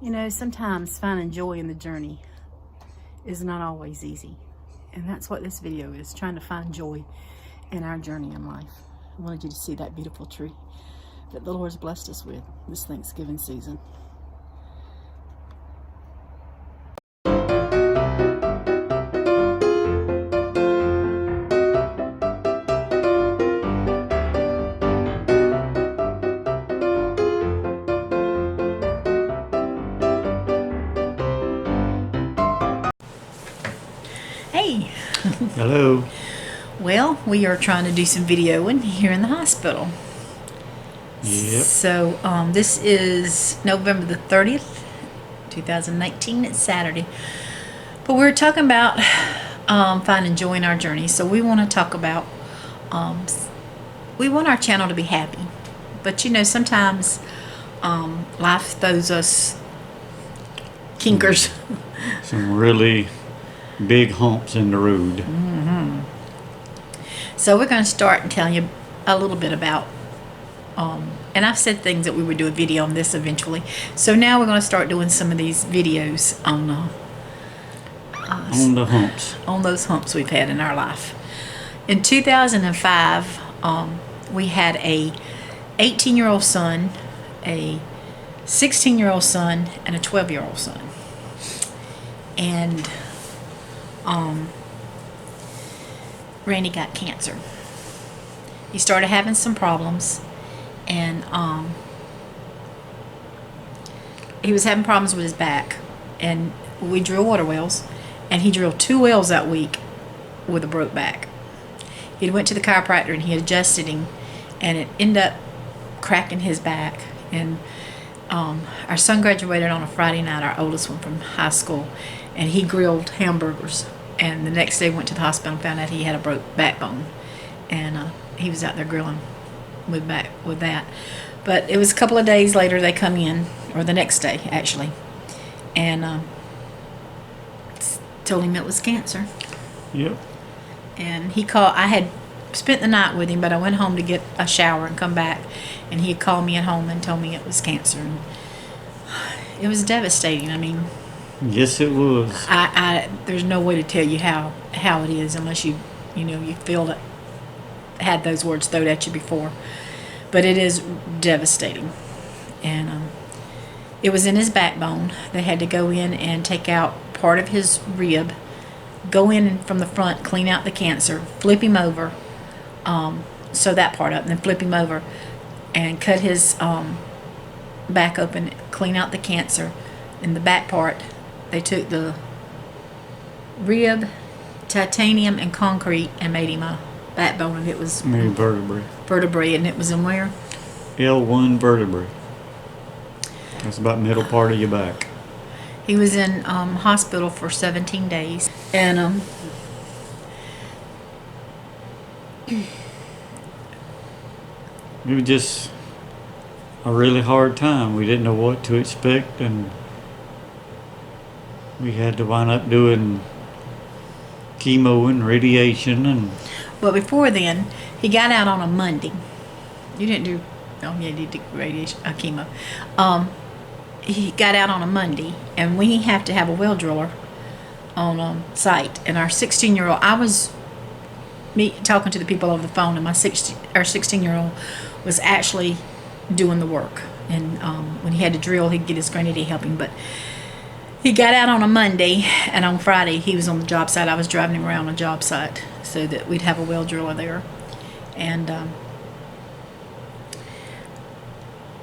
You know, sometimes finding joy in the journey is not always easy. And that's what this video is, trying to find joy in our journey in life. I wanted you to see that beautiful tree that the Lord's blessed us with this Thanksgiving season. Hey. Hello. Well, we are trying to do some videoing here in the hospital. Yep. So this is November the 30th, 2019. It's Saturday. But we're talking about finding joy in our journey. So we want to talk about, we want our channel to be happy. But you know, sometimes life throws us kinkers. Some really big humps in the road. So we're going to start and tell you a little bit about, and I've said things that we would do a video on this eventually. So now we're going to start doing some of these videos on the humps. On those humps we've had in our life. In 2005, we had a 18-year-old son, a 16-year-old son, and a 12-year-old son. And Randy got cancer. He started having some problems, and he was having problems with his back, and we drill water wells, and he drilled 2 wells that week with a broke back. He went to the chiropractor and he adjusted him, and it ended up cracking his back. And our son graduated on a Friday night, our oldest one, from high school, and he grilled hamburgers, and the next day went to the hospital and found out he had a broke backbone, and he was out there grilling with that. But it was a couple of days later they come in, or the next day actually, and told him it was cancer. Yep. And he called. I had spent the night with him, but I went home to get a shower and come back, and he had called me at home and told me it was cancer. And it was devastating. I mean, yes, it was. There's no way to tell you how it is unless you feel it, had those words thrown at you before. But it is devastating. And it was in his backbone. They had to go in and take out part of his rib, go in from the front, clean out the cancer, flip him over, sew that part up, and then flip him over and cut his back open, clean out the cancer. In the back part, they took the rib, titanium, and concrete and made him a backbone, and it was vertebrae, and it was in where? L1 vertebrae. That's about middle part of your back. He was in hospital for 17 days, and it was just a really hard time. We didn't know what to expect, and we had to wind up doing chemo and radiation. And but before then, he got out on a Monday. You didn't do? Oh yeah, you did radiation, chemo. He got out on a Monday, and we have to have a well driller on site. And our 16-year-old, I was talking to the people over the phone, and our 16-year-old was actually doing the work. And when he had to drill, he'd get his granddaddy help him. But he got out on a Monday, and on Friday he was on the job site. I was driving him around the job site so that we'd have a well driller there. And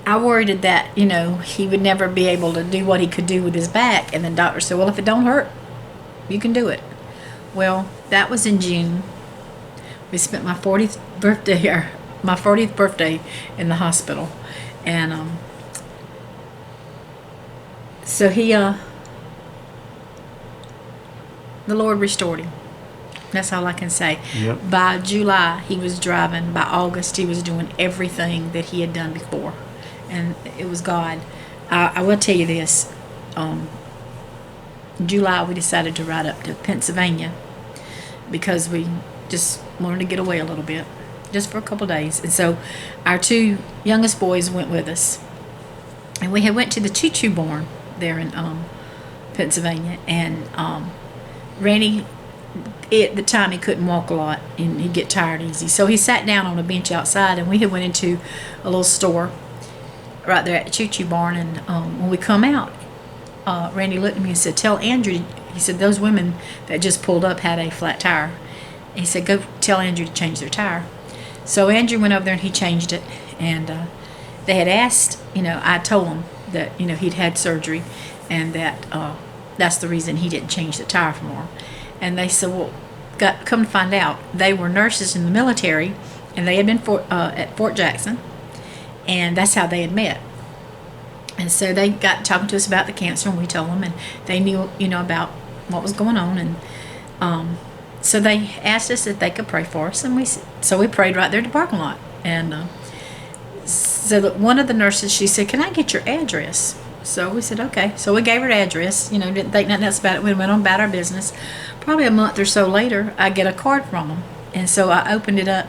I worried that, he would never be able to do what he could do with his back. And the doctor said, well, if it don't hurt, you can do it. Well, that was in June. We spent my 40th birthday in the hospital. And so the Lord restored him. That's all I can say. Yep. By July, he was driving. By August, he was doing everything that he had done before. And it was God. I will tell you this. July, we decided to ride up to Pennsylvania because we just wanted to get away a little bit, just for a couple days. And so our 2 youngest boys went with us. And we had went to the choo-choo barn there in Pennsylvania, and Randy, at the time, he couldn't walk a lot and he'd get tired easy. So he sat down on a bench outside, and we had went into a little store right there at the Choo Choo Barn. And when we come out, Randy looked at me and said, "Tell Andrew," he said, "those women that just pulled up had a flat tire." And he said, "Go tell Andrew to change their tire." So Andrew went over there and he changed it. And they had asked, I told him that, he'd had surgery, and that that's the reason he didn't change the tire for him. And they said, well, come to find out, they were nurses in the military, and they had been at Fort Jackson, and that's how they had met. And so they got talking to us about the cancer, and we told them, and they knew, about what was going on. And so they asked us if they could pray for us, and we prayed right there in the parking lot. And so one of the nurses, she said, "Can I get your address?" So we said, okay. So we gave her the address, didn't think nothing else about it. We went on about our business. Probably a month or so later, I get a card from them. And so I opened it up,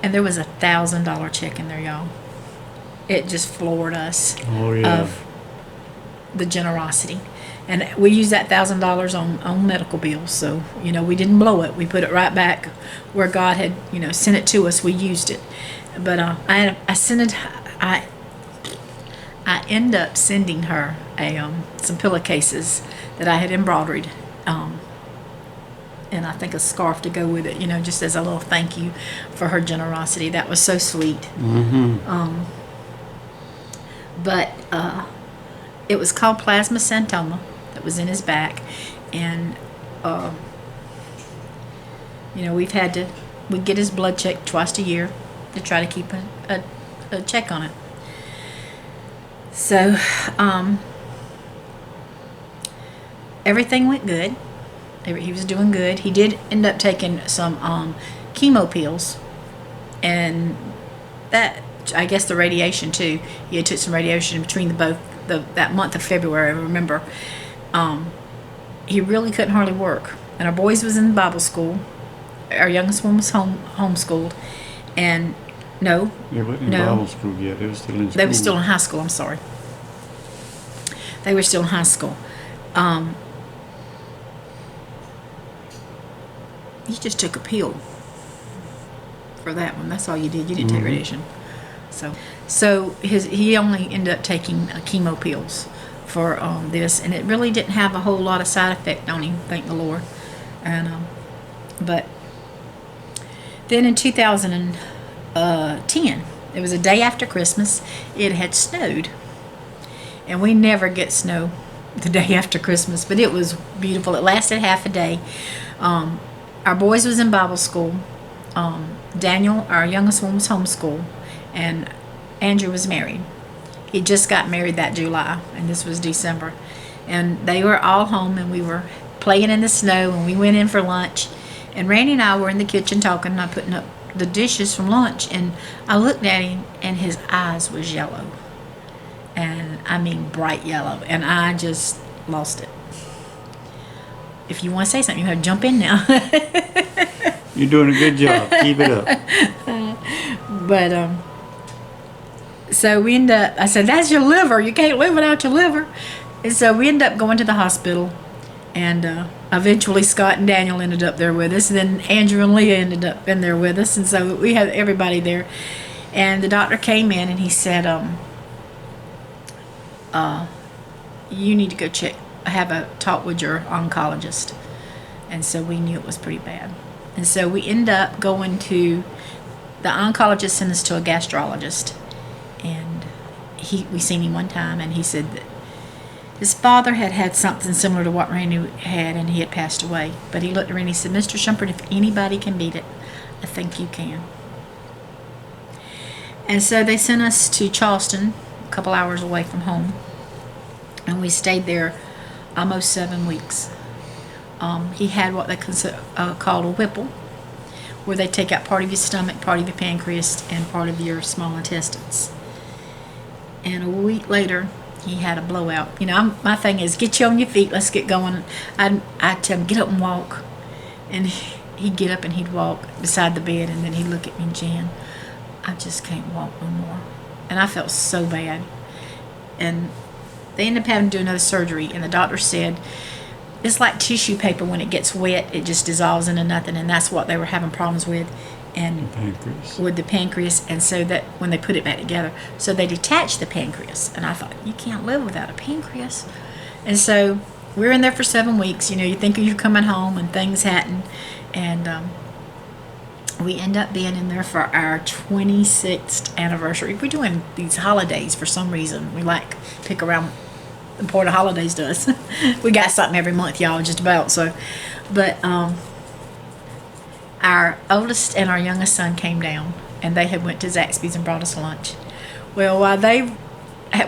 and there was a $1,000 check in there, y'all. It just floored us of the generosity. And we used that $1,000 on medical bills. So, we didn't blow it. We put it right back where God had, sent it to us. We used it. But I ended up sending her some pillowcases that I had embroidered, and I think a scarf to go with it, just as a little thank you for her generosity. That was so sweet. Mm-hmm. But it was called plasmacenteoma that was in his back, and we'd get his blood checked twice a year to try to keep a check on it. So everything went good. He was doing good. He did end up taking some chemo pills, and that, I guess, the radiation too. He had took some radiation between that month of February. I remember he really couldn't hardly work. And our boys was in Bible school. Our youngest one was homeschooled, and no, It wasn't in Bible school yet. It was still in school. they were still in high school. I'm sorry. They were still in high school. You just took a pill for that one. That's all you did. You didn't take radiation. So he only ended up taking chemo pills for this, and it really didn't have a whole lot of side effect on him, thank the Lord. And but then in 2010, it was a day after Christmas. It had snowed, and we never get snow the day after Christmas, but it was beautiful. It lasted half a day. Our boys was in Bible school. Daniel, our youngest one, was homeschooled, and Andrew was married. He just got married that July, and this was December. And they were all home, and we were playing in the snow, and we went in for lunch. And Randy and I were in the kitchen talking, and I'm putting up the dishes from lunch, and I looked at him, and his eyes was yellow. And I mean bright yellow, and I just lost it. If you want to say something, you have to jump in now. You're doing a good job. Keep it up. But so we end up, I said, "That's your liver. You can't live without your liver." And so we ended up going to the hospital, and eventually Scott and Daniel ended up there with us, and then Andrew and Leah ended up in there with us, and so we had everybody there. And the doctor came in, and he said, "You need to go have a talk with your oncologist." And so we knew it was pretty bad. And so we end up going to, the oncologist sent us to a gastrologist, and we seen him one time, and he said that his father had something similar to what Randy had, and he had passed away. But he looked at Randy and said, "Mr. Shumpert, if anybody can beat it, I think you can." And so they sent us to Charleston, a couple hours away from home, and we stayed there almost 7 weeks. He had what they called a Whipple, where they take out part of your stomach, part of your pancreas, and part of your small intestines. And a week later, he had a blowout. My thing is, get you on your feet, let's get going. I'd tell him, get up and walk. And he'd get up and he'd walk beside the bed, and then he'd look at me, "Jan, I just can't walk no more." And I felt so bad. And they ended up having to do another surgery, and the doctor said it's like tissue paper. When it gets wet, it just dissolves into nothing, and that's what they were having problems with, and Pancreas. with the pancreas. And so that when they put it back together, so they detached the pancreas, and I thought, you can't live without a pancreas. And so we were in there for 7 weeks. You know, you think you're coming home, and things hadn't, and we end up being in there for our 26th anniversary. We're doing these holidays for some reason. We like pick around important holidays to us. We got something every month, y'all, just about. So, but our oldest and our youngest son came down, and they had went to Zaxby's and brought us lunch. Well, while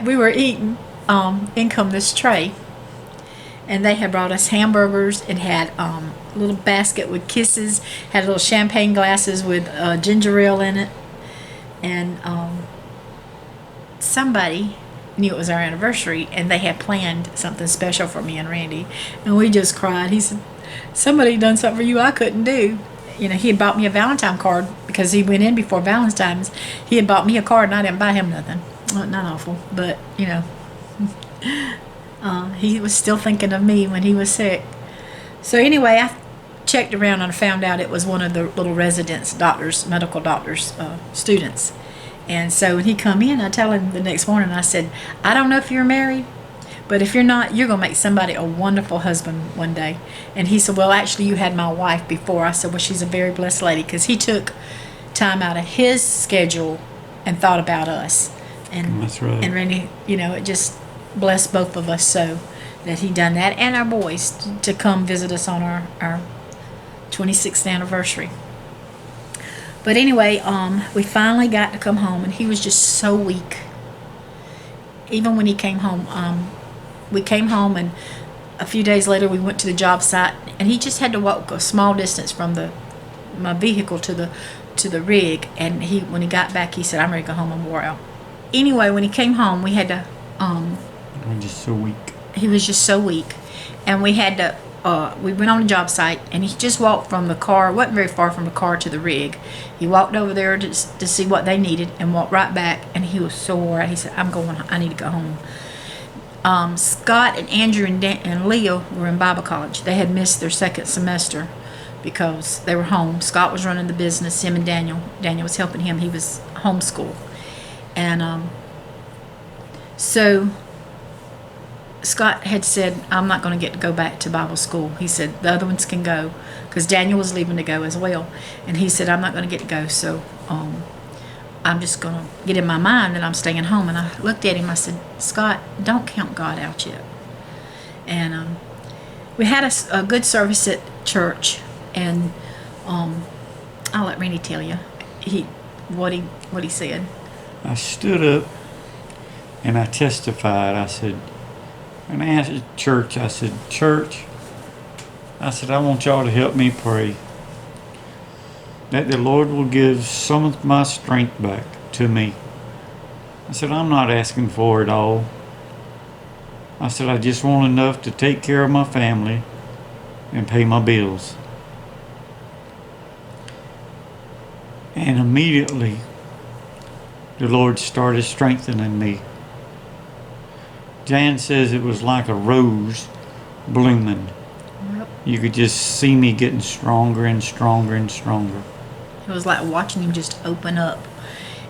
we were eating, in come this tray, and they had brought us hamburgers. It had a little basket with kisses, had little champagne glasses with ginger ale in it, and somebody knew it was our anniversary, and they had planned something special for me and Randy, and we just cried. He said, somebody done something for you I couldn't do. You know, he had bought me a Valentine card because he went in before Valentine's. He had bought me a card, and I didn't buy him nothing. Well, not awful, but you know, he was still thinking of me when he was sick. So anyway, I checked around and found out it was one of the little residence doctors, medical doctors, students. And so when he come in, I tell him the next morning, I said, I don't know if you're married, but if you're not, you're going to make somebody a wonderful husband one day. And he said, well, actually, you had my wife before. I said, well, she's a very blessed lady, because he took time out of his schedule and thought about us. And, That's right. And Randy, you know, it just blessed both of us so that he done that, and our boys to come visit us on our 26th anniversary. But anyway, we finally got to come home, and he was just so weak. Even when he came home, we came home, and a few days later we went to the job site, and he just had to walk a small distance from my vehicle to the rig. And when he got back, he said, I'm ready to go home, I'm wore out. Anyway, when he came home, we had to. I'm just so weak. He was just so weak, and we had to. We went on a job site, and he just walked from the car, wasn't very far from the car to the rig. He walked over there to see what they needed and walked right back, and he was so wore out. He said, I need to go home. Scott and Andrew and Leo were in Bible college. They had missed their second semester because they were home. Scott was running the business, him and Daniel. Daniel was helping him. He was homeschooled. And so Scott had said, I'm not going to get to go back to Bible school. He said, the other ones can go, because Daniel was leaving to go as well. And he said, I'm not going to get to go, so I'm just going to get in my mind that I'm staying home. And I looked at him, I said, Scott, don't count God out yet. And we had a good service at church, and I'll let Randy tell you what he said. I stood up and I testified. I said, and I asked the church, I said, church, I said, I want y'all to help me pray that the Lord will give some of my strength back to me. I said, I'm not asking for it all. I said, I just want enough to take care of my family and pay my bills. And immediately, the Lord started strengthening me. Jan says it was like a rose blooming. Yep. You could just see me getting stronger and stronger and stronger. It was like watching him just open up.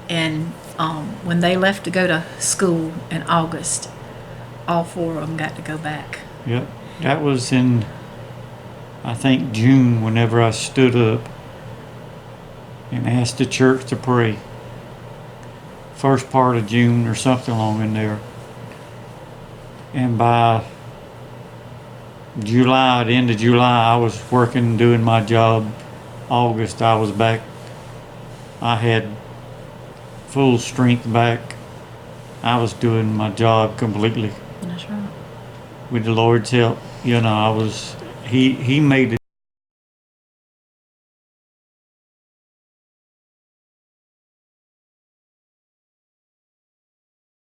And when they left to go to school in August, all 4 of them got to go back. Yep. That was in, I think, June, whenever I stood up and asked the church to pray. First part of June or something along in there. And by July, at the end of July, I was working, doing my job. August, I was back. I had full strength back. I was doing my job completely. That's right. With the Lord's help, you know, he made it.